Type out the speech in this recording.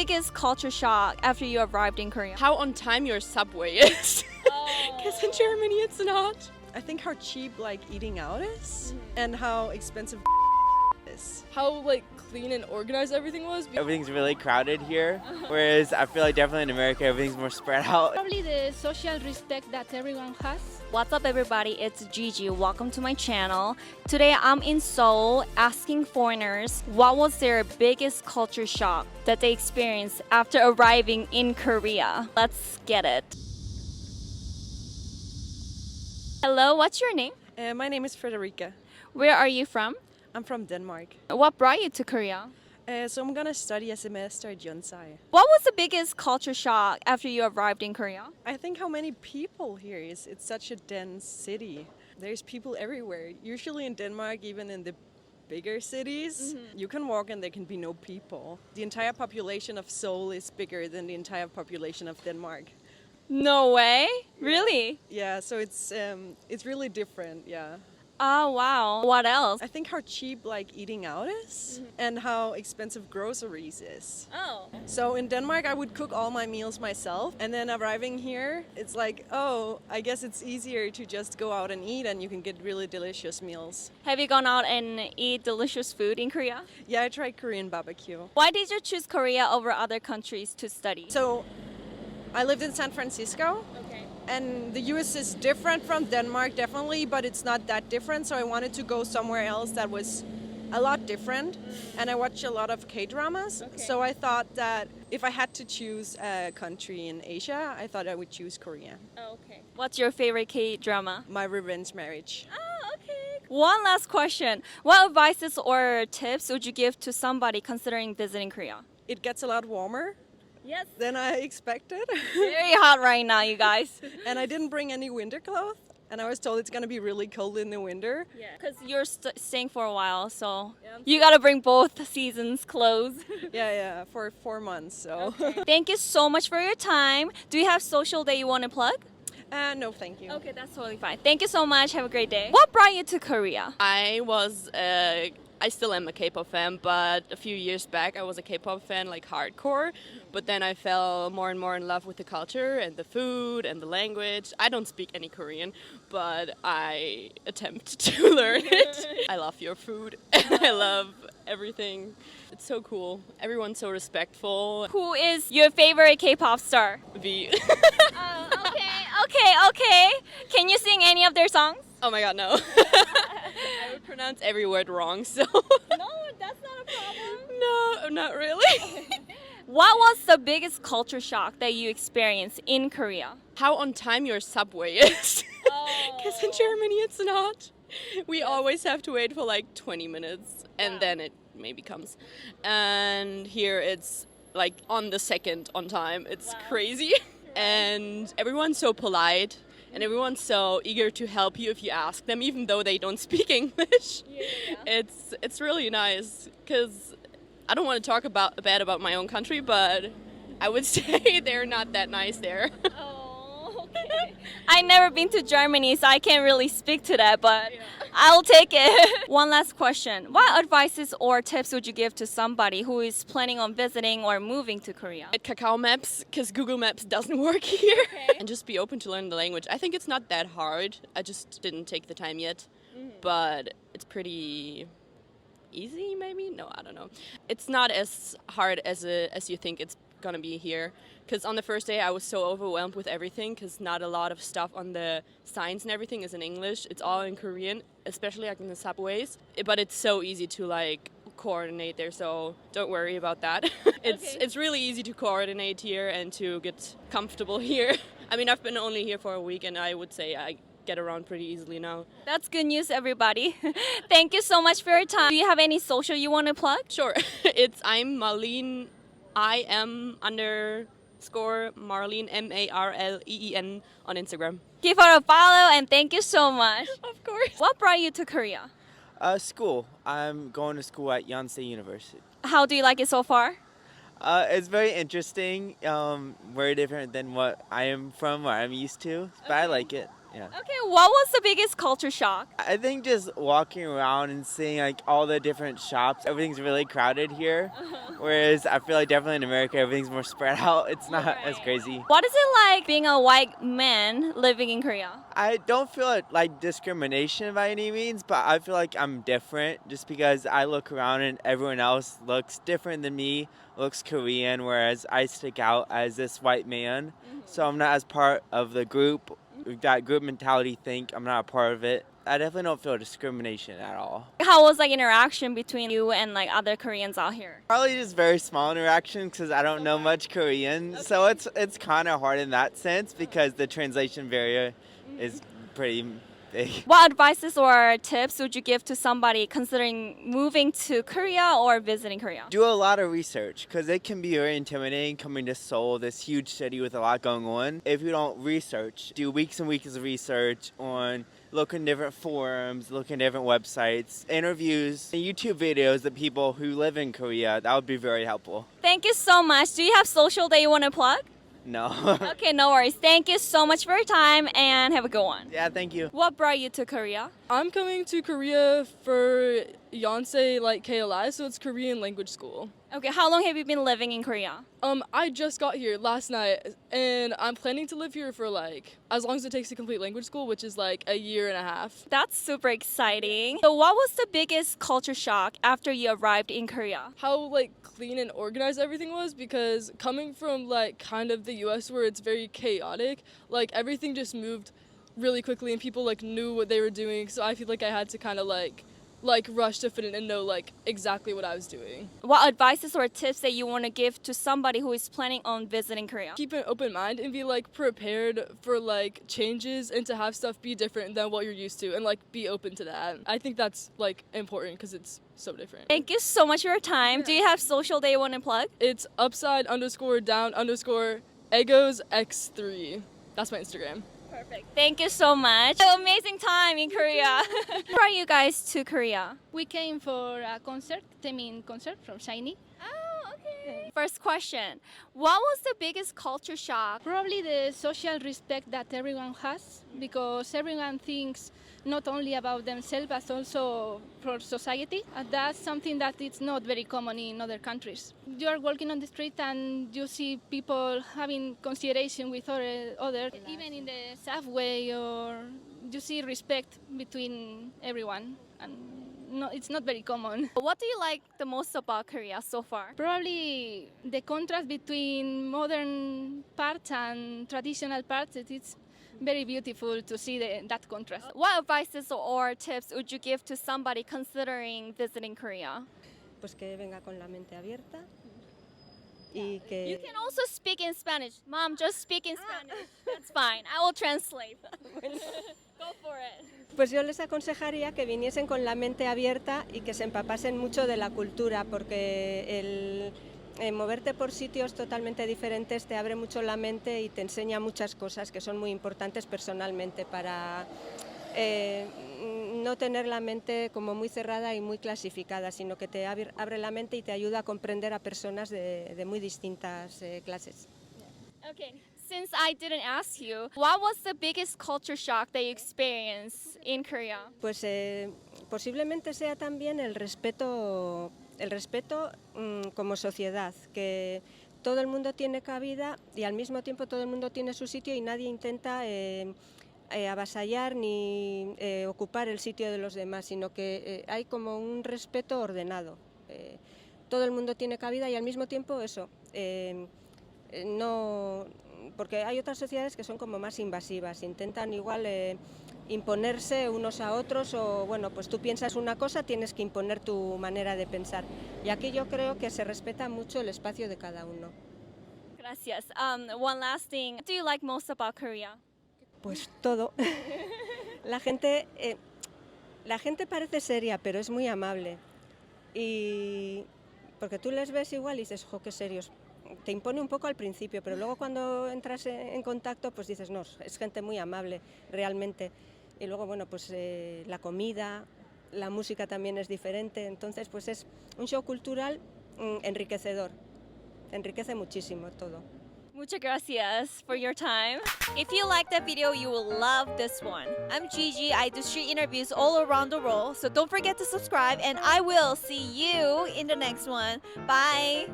biggest culture shock after you arrived in Korea? How on time your subway is. Because in Germany it's not. I think how cheap eating out is and how expensive is. How clean and organized everything was. Everything's really crowded here, whereas I feel like definitely in America everything's more spread out. Probably the social respect that everyone has. What's up everybody, it's Gigi. Welcome to my channel. Today I'm in Seoul asking foreigners what was their biggest culture shock that they experienced after arriving in Korea. Let's get it. Hello, what's your name? My name is Frederica. Where are you from? I'm from Denmark. What brought you to Korea? So I'm gonna study a semester at Yonsei. What was the biggest culture shock after you arrived in Korea? I think how many people here is. It's such a dense city. There's people everywhere. Usually in Denmark, even in the bigger cities, you can walk and there can be no people. The entire population of Seoul is bigger than the entire population of Denmark. No way? Really? Yeah, so it's really different, yeah. Oh, wow. What else? I think how cheap eating out is and how expensive groceries is. Oh. So in Denmark, I would cook all my meals myself. And then arriving here, it's oh, I guess it's easier to just go out and eat and you can get really delicious meals. Have you gone out and eat delicious food in Korea? Yeah, I tried Korean barbecue. Why did you choose Korea over other countries to study? So I lived in San Francisco. Okay. And the US is different from Denmark, definitely, but it's not that different. So I wanted to go somewhere else that was a lot different. And I watch a lot of K-dramas. Okay. So I thought that if I had to choose a country in Asia, I thought I would choose Korea. Oh, okay. What's your favorite K-drama? My Revenge Marriage. Oh, okay. One last question. What advices or tips would you give to somebody considering visiting Korea? It gets a lot warmer Yes. than I expected. Very hot right now, you guys. And I didn't bring any winter clothes. And I was told it's going to be really cold in the winter. Yeah. Because you're staying for a while, so Yeah, I'm you got to bring both seasons' clothes. Yeah, for 4 months. So Thank you so much for your time. Do you have social that you want to plug? no, thank you. Okay, that's totally fine. Thank you so much. Have a great day. What brought you to Korea? I still am a K-pop fan, but a few years back I was a K-pop fan hardcore, but then I fell more and more in love with the culture and the food and the language. I don't speak any Korean, but I attempt to learn it. I love your food and I love everything. It's so cool. Everyone's so respectful. Who is your favorite K-pop star? V. Okay. Can you sing any of their songs? Oh my god, no. I would pronounce every word wrong, so... No, that's not a problem. No, not really. What was the biggest culture shock that you experienced in Korea? How on time your subway is. Because in Germany it's not. We always have to wait for 20 minutes and then it maybe comes. And here it's on the second on time. It's crazy. And everyone's so polite. And everyone's so eager to help you if you ask them, even though they don't speak English. Yeah. It's really nice, because I don't want to talk bad about my own country, but I would say they're not that nice there. Oh, okay. I've never been to Germany, so I can't really speak to that, but I'll take it. One last question. What advices or tips would you give to somebody who is planning on visiting or moving to Korea? At Kakao Maps, because Google Maps doesn't work here. Okay. And just be open to learn the language. I think it's not that hard. I just didn't take the time yet. But it's pretty easy, maybe? No, I don't know. It's not as hard as you think it's gonna be here. Because on the first day I was so overwhelmed with everything, because not a lot of stuff on the signs and everything is in English. It's all in Korean, especially in the subways. But it's so easy to coordinate there, so don't worry about that. It's really easy to coordinate here and to get comfortable here. I mean, I've been only here for a week and I would say I get around pretty easily now. That's good news, everybody. Thank you so much for your time. Do you have any social you want to plug? Sure. I'm Marlene. I am _Marlene, Marleen on Instagram. Give her a follow and thank you so much. Of course. What brought you to Korea? School. I'm going to school at Yonsei University. How do you like it so far? It's very interesting, very different than what I am from, what I'm used to, but I like it. Yeah. Okay, what was the biggest culture shock? I think just walking around and seeing like all the different shops, everything's really crowded here. Whereas I feel like definitely in America, everything's more spread out. It's not as crazy. What is it like being a white man living in Korea? I don't feel it like discrimination by any means, but I feel like I'm different just because I look around and everyone else looks different than me, looks Korean, whereas I stick out as this white man. So I'm not as part of the group. That group mentality think I'm not a part of it. I definitely don't feel discrimination at all. How was like interaction between you and like other Koreans out here? Probably just very small interaction because I don't know much Korean. So it's kind of hard in that sense because the translation barrier is pretty big. What advices or tips would you give to somebody considering moving to Korea or visiting Korea? Do a lot of research because it can be very intimidating coming to Seoul, this huge city with a lot going on. If you don't research, do weeks and weeks of research on look in different forums, look in different websites, interviews, and YouTube videos of people who live in Korea. That would be very helpful. Thank you so much. Do you have social that you want to plug? No. Okay, no worries. Thank you so much for your time and have a good one. Yeah, thank you. What brought you to Korea? I'm coming to Korea for Yonsei like KLI, so it's Korean language school. Okay, how long have you been living in Korea? I just got here last night, and I'm planning to live here for like as long as it takes to complete language school, which is like a year and a half. That's super exciting. So what was the biggest culture shock after you arrived in Korea? How like clean and organized everything was, because coming from like kind of the US where it's very chaotic, like everything just moved really quickly and people like knew what they were doing, so I feel like I had to kind of like rush to fit in and know like exactly what I was doing. What advices or tips that you want to give to somebody who is planning on visiting Korea? Keep an open mind and be like prepared for like changes and to have stuff be different than what you're used to and like be open to that. I think that's like important because it's so different. Thank you so much for your time. Do you have social that you want to plug? It's upside_down_egos x3. That's my Instagram. Perfect. Thank you so much. Amazing time in Korea. How are you guys to Korea? We came for a concert, Taemin concert from Shiny. Oh, okay. First question. What was the biggest culture shock? Probably the social respect that everyone has, because everyone thinks not only about themselves but also for society. And that's something that is not very common in other countries. You are walking on the street and you see people having consideration with others, even in the subway, or you see respect between everyone. And no, it's not very common. What do you like the most about Korea so far? Probably the contrast between modern parts and traditional parts, it's very beautiful to see that contrast. What advices or tips would you give to somebody considering visiting Korea? Pues que venga con la mente abierta y You que can also speak in Spanish. Mom, just speak in Spanish. That's fine. I will translate. Go for it. pues yo les aconsejaría que viniesen con la mente abierta y que se empapasen mucho de la cultura, porque el moverte por sitios totalmente diferentes te abre mucho la mente y te enseña muchas cosas que son muy importantes personalmente para no tener la mente como muy cerrada y muy clasificada, sino que te abre la mente y te ayuda a comprender a personas de muy distintas clases. Okay. Since I didn't ask you, what was the biggest culture shock that you experienced in Korea? Pues posiblemente sea también el respeto como sociedad, que todo el mundo tiene cabida y al mismo tiempo todo el mundo tiene su sitio y nadie intenta avasallar ni ocupar el sitio de los demás, sino que hay como un respeto ordenado. Todo el mundo tiene cabida y al mismo tiempo eso, no, porque hay otras sociedades que son como más invasivas, intentan igual imponerse unos a otros, o bueno, pues tú piensas una cosa, tienes que imponer tu manera de pensar. Y aquí yo creo que se respeta mucho el espacio de cada uno. Gracias. One last thing. What do you like most about Korea? Pues todo. La gente parece seria, pero es muy amable. Y porque tú les ves igual y dices, jo, qué serios. Te impone un poco al principio, pero luego cuando entras en contacto, pues dices, no, es gente muy amable, realmente. Y luego, bueno, pues la comida, la música también es diferente, entonces pues es un show cultural enriquecedor, enriquece muchísimo todo. Muchas gracias for your time. If you like that video, you will love this one. I'm Gigi. I do street interviews all around the world. So don't forget to subscribe and I will see you in the next one. Bye.